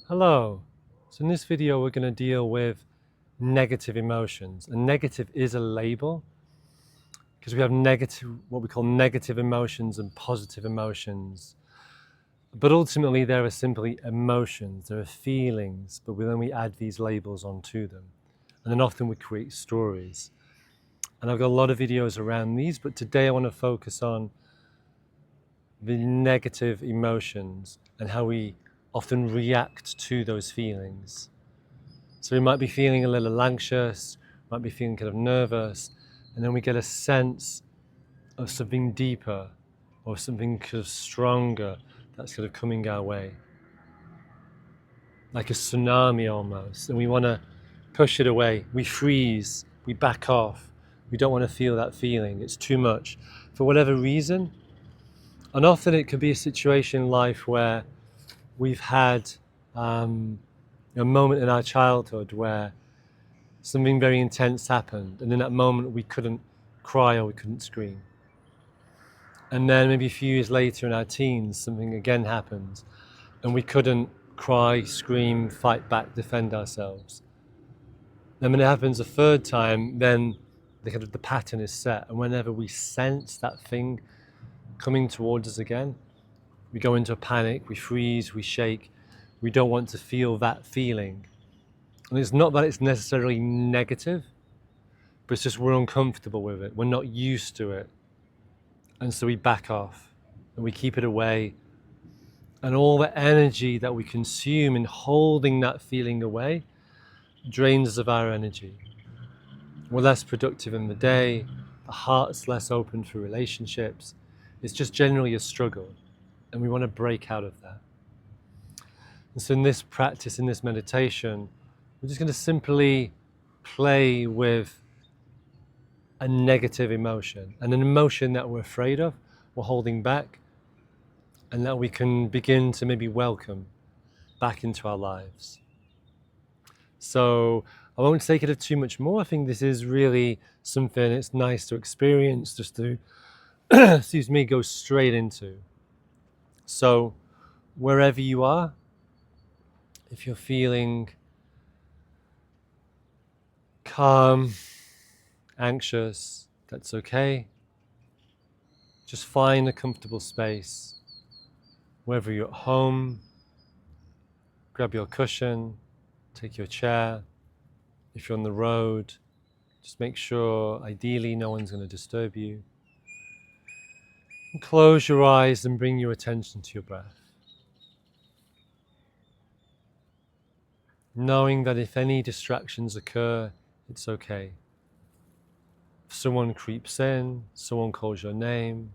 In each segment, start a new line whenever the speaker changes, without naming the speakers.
Hello. So in this video we're going to deal with negative emotions. And negative is a label because we have what we call negative emotions and positive emotions. But ultimately they are simply emotions, there are feelings, but then we add these labels onto them. And then often we create stories. And I've got a lot of videos around these, but today I want to focus on the negative emotions and how we often react to those feelings. So we might be feeling a little anxious, might be feeling kind of nervous, and then we get a sense of something deeper or something kind of stronger that's kind of coming our way. Like a tsunami almost, and we want to push it away. We freeze, we back off. We don't want to feel that feeling. It's too much for whatever reason. And often it could be a situation in life where we've had a moment in our childhood where something very intense happened, and in that moment we couldn't cry or we couldn't scream. And then maybe a few years later in our teens, something again happened, and we couldn't cry, scream, fight back, defend ourselves. And when it happens a third time, then the pattern is set, and whenever we sense that thing coming towards us again, we go into a panic, we freeze, we shake, we don't want to feel that feeling. And it's not that it's necessarily negative, but it's just we're uncomfortable with it. We're not used to it. And so we back off and we keep it away. And all the energy that we consume in holding that feeling away drains us of our energy. We're less productive in the day. The heart's less open for relationships. It's just generally a struggle. And we want to break out of that. And so in this practice, in this meditation, we're just going to simply play with a negative emotion, and an emotion that we're afraid of, we're holding back, and that we can begin to maybe welcome back into our lives. So I won't take it too much more. I think this is really something it's nice to experience, just to, excuse me, go straight into. So wherever you are, if you're feeling calm, anxious, that's okay. Just find a comfortable space. Whether you're at home, grab your cushion, take your chair. If you're on the road, just make sure, ideally, no one's going to disturb you. And close your eyes and bring your attention to your breath. Knowing that if any distractions occur, it's okay. If someone creeps in, someone calls your name,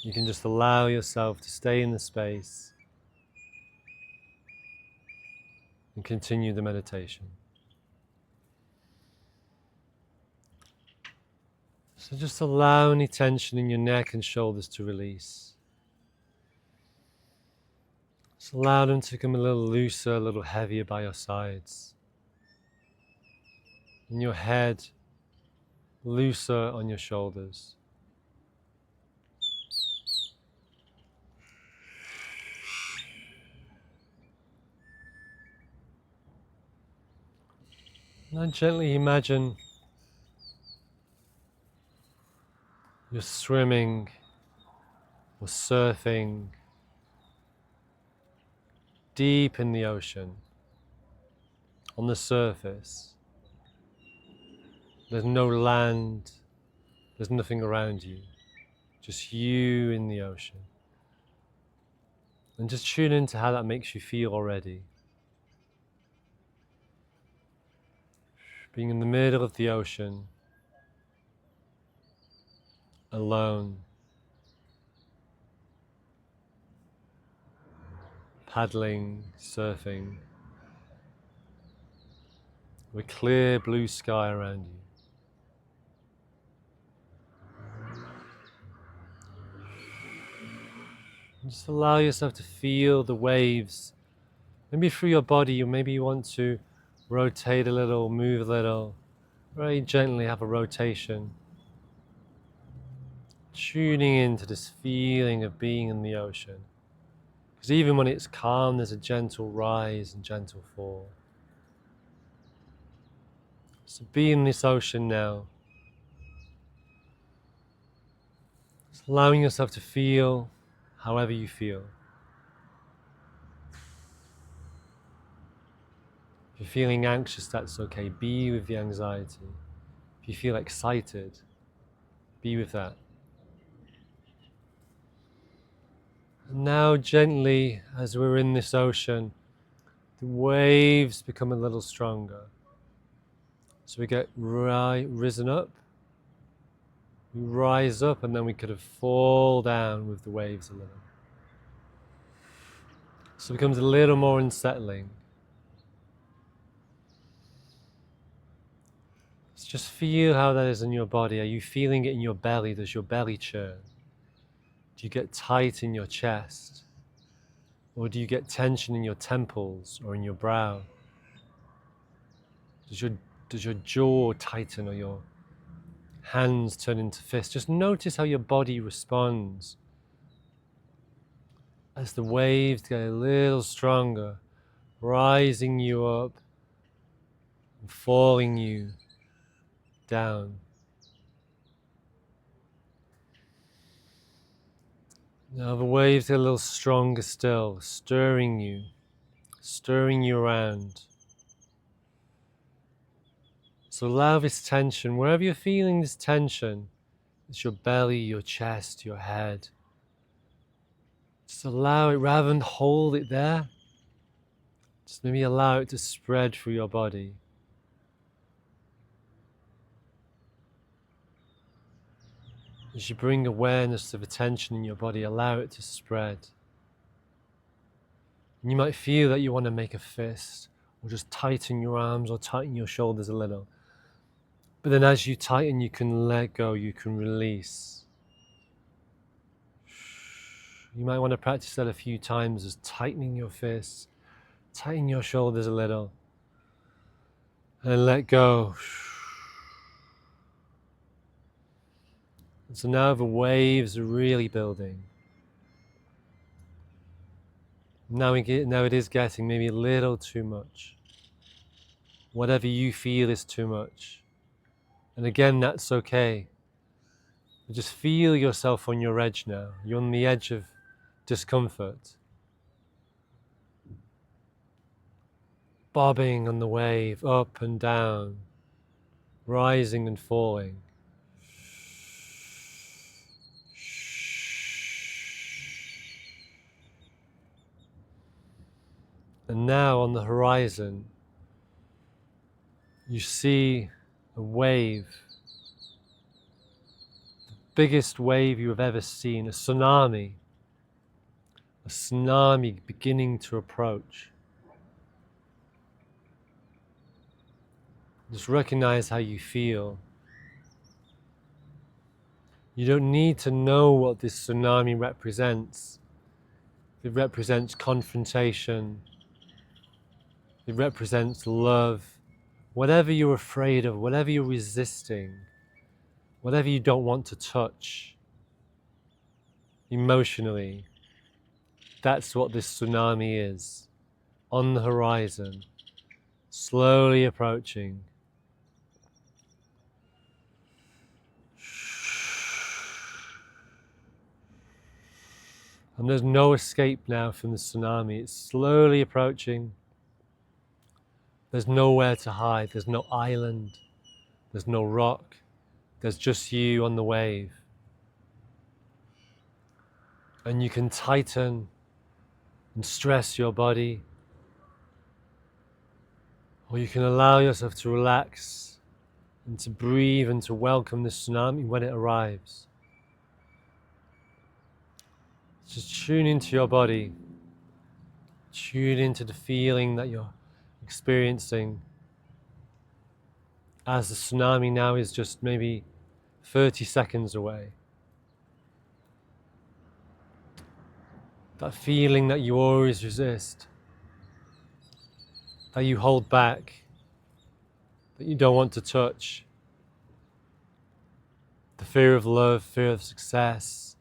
you can just allow yourself to stay in the space and continue the meditation. So just allow any tension in your neck and shoulders to release. Just allow them to become a little looser, a little heavier by your sides. And your head looser on your shoulders. Now gently imagine you're swimming or surfing deep in the ocean, on the surface. There's no land, there's nothing around you, just you in the ocean. And just tune into how that makes you feel already. Being in the middle of the ocean, alone, paddling, surfing, with clear blue sky around you. And just allow yourself to feel the waves, maybe through your body, or maybe you want to rotate a little, move a little, very gently have a rotation. tuning into this feeling of being in the ocean. Because even when it's calm, there's a gentle rise and gentle fall. So be in this ocean now. Just allowing yourself to feel however you feel. If you're feeling anxious, that's okay. Be with the anxiety. If you feel excited, be with that. And now gently, as we're in this ocean, the waves become a little stronger. So we get risen up, we rise up, and then we kind of fall down with the waves a little. So it becomes a little more unsettling. So just feel how that is in your body. Are you feeling it in your belly? Does your belly churn? Do you get tight in your chest? Or do you get tension in your temples or in your brow? Does your jaw tighten or your hands turn into fists? Just notice how your body responds as the waves get a little stronger, rising you up and falling you down. Now the waves get a little stronger still, stirring you around. So allow this tension, wherever you're feeling this tension, it's your belly, your chest, your head. Just allow it, rather than hold it there, just maybe allow it to spread through your body. As you bring awareness to the tension in your body, allow it to spread. And you might feel that you want to make a fist, or just tighten your arms, or tighten your shoulders a little. But then as you tighten, you can let go, you can release. You might want to practice that a few times, as tightening your fists, tighten your shoulders a little, and let go. And so now the waves are really building. Now it is getting maybe a little too much. Whatever you feel is too much. And again, that's okay. But just feel yourself on your edge now. You're on the edge of discomfort. Bobbing on the wave, up and down, rising and falling. And now on the horizon, you see a wave, the biggest wave you have ever seen, a tsunami beginning to approach. Just recognize how you feel. You don't need to know what this tsunami represents. It represents confrontation. It represents love. Whatever you're afraid of, whatever you're resisting, whatever you don't want to touch emotionally, that's what this tsunami is. On the horizon, slowly approaching. And there's no escape now from the tsunami. It's slowly approaching. There's nowhere to hide. There's no island. There's no rock. There's just you on the wave. And you can tighten and stress your body, or you can allow yourself to relax and to breathe and to welcome the tsunami when it arrives. Just tune into your body. Tune into the feeling that you're experiencing as the tsunami now is just maybe 30 seconds away. That feeling that you always resist, that you hold back, that you don't want to touch. The fear of love, fear of success,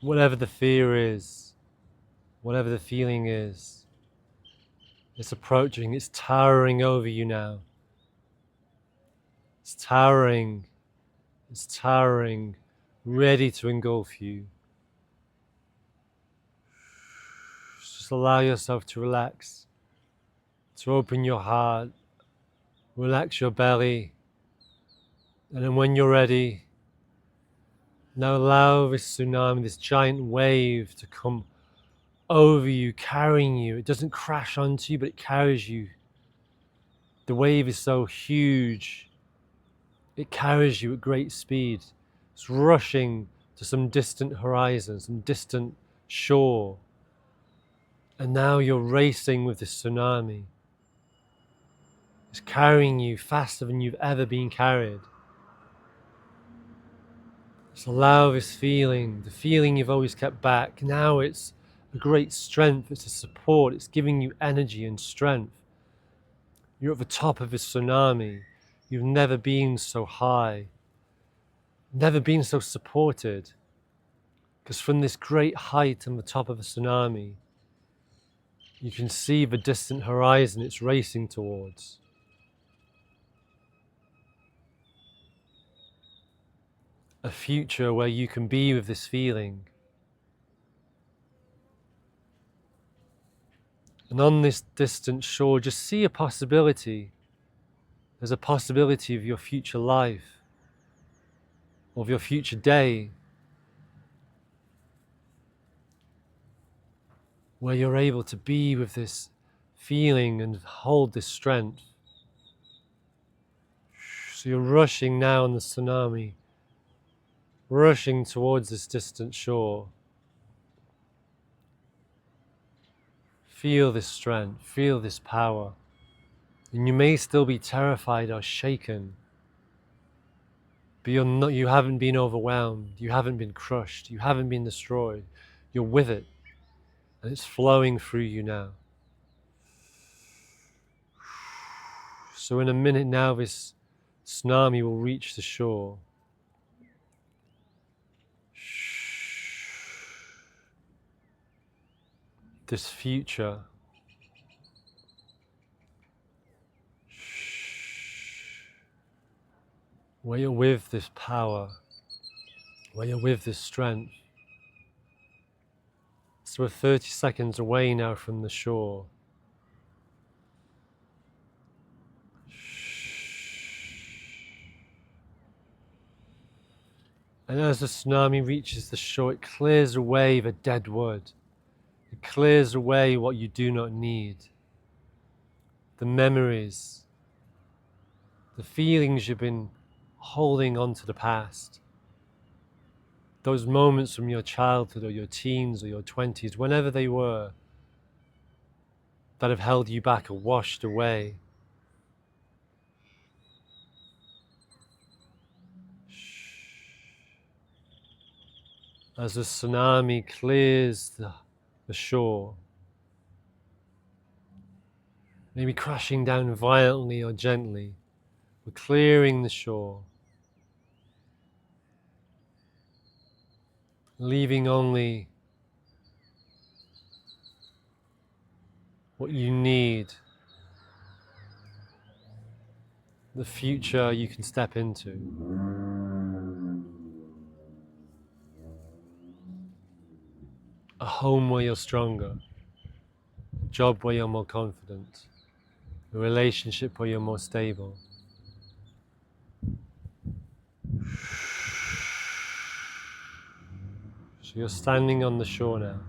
whatever the fear is, whatever the feeling is, it's approaching, it's towering over you now. It's towering, ready to engulf you. Just allow yourself to relax, to open your heart, relax your belly, and then when you're ready, now allow this tsunami, this giant wave to come over you, carrying you. It doesn't crash onto you, but it carries you. The wave is so huge, it carries you at great speed. It's rushing to some distant horizon, some distant shore. And now you're racing with this tsunami. It's carrying you faster than you've ever been carried. Just allow this feeling, the feeling you've always kept back. Now it's a great strength, it's a support, it's giving you energy and strength. You're at the top of this tsunami. You've never been so high, never been so supported. Because from this great height on the top of the tsunami, you can see the distant horizon it's racing towards. A future where you can be with this feeling. And on this distant shore, just see a possibility. There's a possibility of your future life, of your future day, where you're able to be with this feeling and hold this strength. So you're rushing now on the tsunami, rushing towards this distant shore. Feel this strength, feel this power. And you may still be terrified or shaken, but you haven't been overwhelmed, you haven't been crushed, you haven't been destroyed. You're with it, and it's flowing through you now. So in a minute now, this tsunami will reach the shore. This future, where you're with this power, where you're with this strength. So we're 30 seconds away now from the shore. And as the tsunami reaches the shore, it clears away the dead wood. It clears away what you do not need. The memories, the feelings you've been holding on to the past. Those moments from your childhood or your teens or your 20s, whenever they were, that have held you back are washed away. As the tsunami clears the shore, maybe crashing down violently or gently, we're clearing the shore, leaving only what you need, the future you can step into. A home where you're stronger, a job where you're more confident, a relationship where you're more stable. So you're standing on the shore now,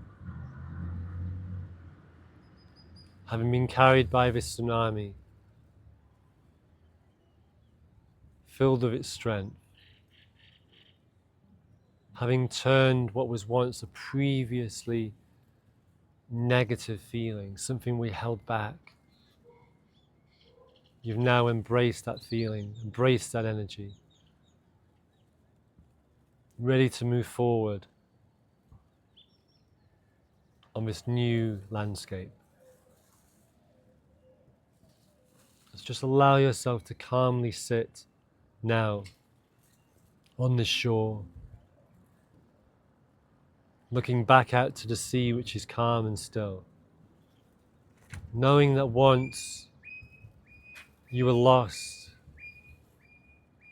having been carried by this tsunami, filled with its strength, having turned what was once a previously negative feeling, something we held back. You've now embraced that feeling, embraced that energy, ready to move forward on this new landscape. Just allow yourself to calmly sit now on the shore, looking back out to the sea, which is calm and still, knowing that once you were lost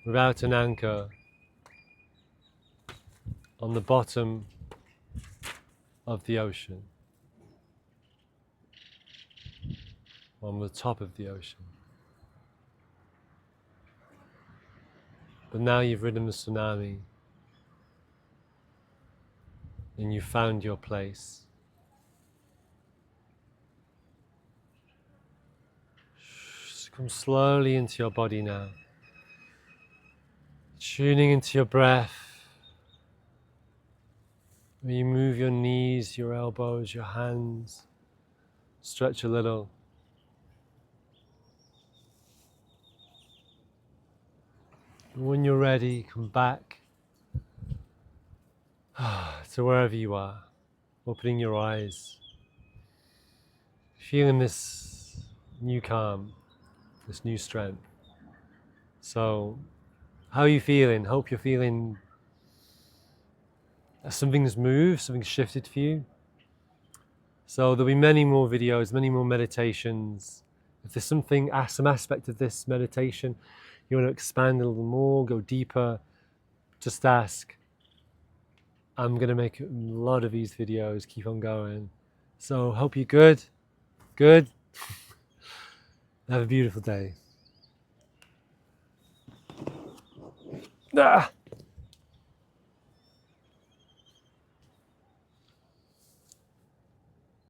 without an anchor on the bottom of the ocean, on the top of the ocean. But now you've ridden the tsunami and you found your place. Just come slowly into your body now, tuning into your breath. When you move your knees, your elbows, your hands, stretch a little. And when you're ready, come back to wherever you are, opening your eyes, feeling this new calm, this new strength. So, how are you feeling? Hope you're feeling something's moved, something's shifted for you. So there'll be many more videos, many more meditations. If there's something, some aspect of this meditation you want to expand a little more, go deeper, just ask. I'm going to make a lot of these videos, keep on going. So hope you're good. Good. Have a beautiful day. Ah!